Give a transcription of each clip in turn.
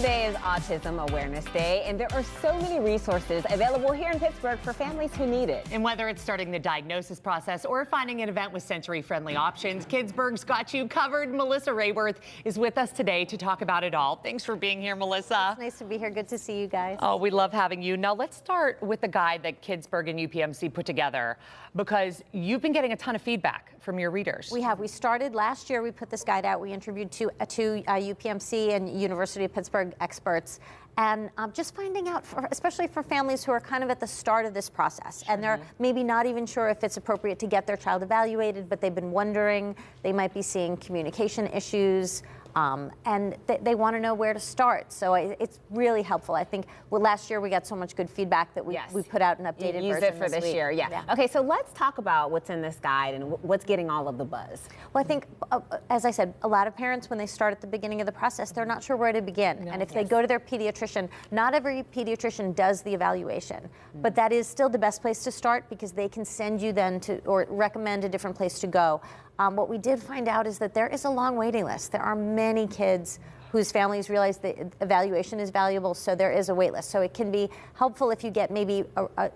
Today is Autism Awareness Day, and there are so many resources available here in Pittsburgh for families who need it. And whether it's starting the diagnosis process or finding an event with sensory-friendly options, Kidsburgh's got you covered. Melissa Rayworth is with us today to talk about it all. Thanks for being here, Melissa. It's nice to be here. Good to see you guys. Oh, we love having you. Now, let's start with the guide that Kidsburgh and UPMC put together, because you've been getting a ton of feedback from your readers. We have. We started last year. We put this guide out. We interviewed two UPMC and University of Pittsburgh experts, and just finding out, especially for families who are kind of at the start of this process, and they're maybe not even sure if it's appropriate to get their child evaluated, but they've been wondering, they might be seeing communication issues, and they want to know where to start. So it's really helpful. I think last year we got so much good feedback that we put out an updated version. Use it for this year, yeah. Okay, so let's talk about what's in this guide and what's getting all of the buzz. Well, I think, as I said, a lot of parents, when they start at the beginning of the process, they're not sure where to begin. And if they go to their pediatrician, not every pediatrician does the evaluation, but that is still the best place to start, because they can send you then to, or recommend a different place to go. What we did find out is that there is a long waiting list. There are many kids whose families realize the evaluation is valuable, so there is a wait list. So it can be helpful if you get maybe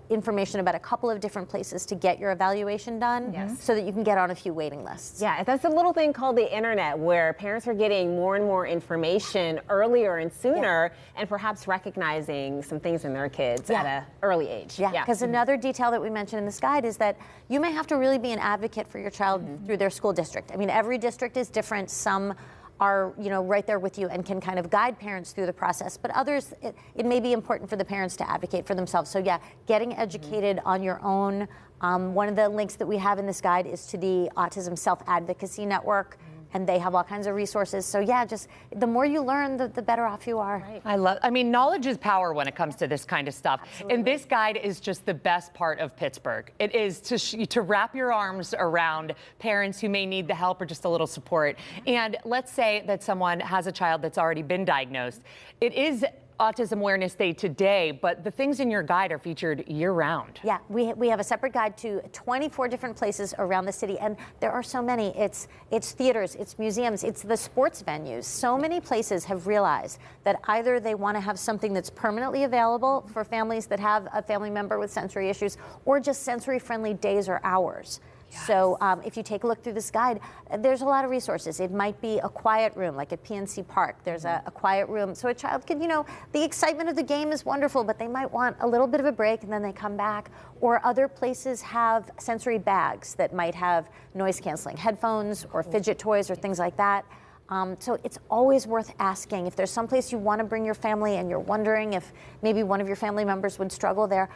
information about a couple of different places to get your evaluation done, so that you can get on a few waiting lists. Yeah, that's a little thing called the internet, where parents are getting more and more information earlier and sooner, and perhaps recognizing some things in their kids at an early age. Yeah, because another detail that we mentioned in this guide is that you may have to really be an advocate for your child through their school district. I mean, every district is different. Some are, right there with you and can kind of guide parents through the process, but others, it may be important for the parents to advocate for themselves. So yeah, getting educated on your own. One of the links that we have in this guide is to the Autism Self-Advocacy Network, and they have all kinds of resources. So yeah, just the more you learn, the better off you are. Right. I mean, knowledge is power when it comes to this kind of stuff. Absolutely. And this guide is just the best part of Pittsburgh. It is to wrap your arms around parents who may need the help or just a little support. And let's say that someone has a child that's already been diagnosed. It is Autism Awareness Day today, but the things in your guide are featured year-round. Yeah, we have a separate guide to 24 different places around the city, and there are so many. It's theaters, it's museums, it's the sports venues. So many places have realized that either they want to have something that's permanently available for families that have a family member with sensory issues, or just sensory-friendly days or hours. So if you take a look through this guide, there's a lot of resources. It might be a quiet room, like at PNC Park. There's a quiet room, so a child can, the excitement of the game is wonderful, but they might want a little bit of a break and then they come back. Or other places have sensory bags that might have noise-canceling headphones or fidget toys or things like that. So it's always worth asking. If there's someplace you want to bring your family and you're wondering if maybe one of your family members would struggle there,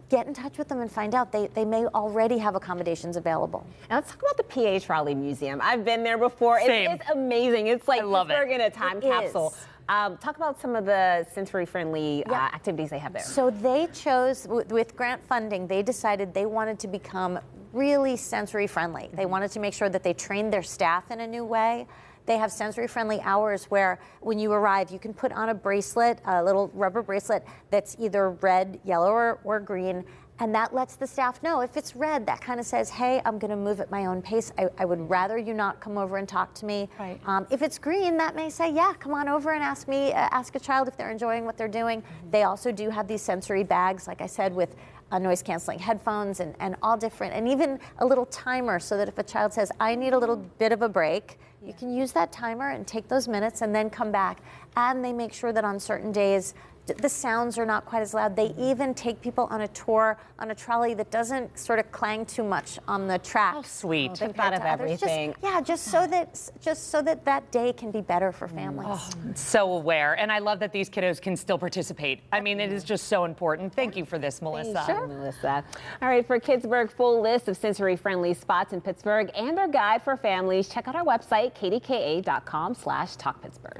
get in touch with them and find out. They may already have accommodations available. Now let's talk about the P.A. Trolley Museum. I've been there before. It's amazing. It's like Pittsburgh in a time capsule. Talk about some of the sensory-friendly activities they have there. So they chose, with grant funding, they decided they wanted to become really sensory-friendly. They wanted to make sure that they trained their staff in a new way. They have sensory-friendly hours where when you arrive, you can put on a bracelet, a little rubber bracelet that's either red, yellow, or green, and that lets the staff know. If it's red, that kind of says, hey, I'm going to move at my own pace. I would rather you not come over and talk to me. Right. If it's green, that may say, yeah, come on over and ask a child if they're enjoying what they're doing. They also do have these sensory bags, like I said, with noise-canceling headphones and all different, and even a little timer, so that if a child says, I need a little bit of a break, you can use that timer and take those minutes and then come back. And they make sure that on certain days, the sounds are not quite as loud. They even take people on a tour on a trolley that doesn't sort of clang too much on the track. Oh, sweet. They've thought of everything. Just so that day can be better for families. Oh, so aware. And I love that these kiddos can still participate. I mean, it is just so important. Thank you for this, Melissa. Sure, Melissa. All right, for Kidsburgh, full list of sensory-friendly spots in Pittsburgh and their guide for families, check out our website, kdka.com/talkpittsburgh.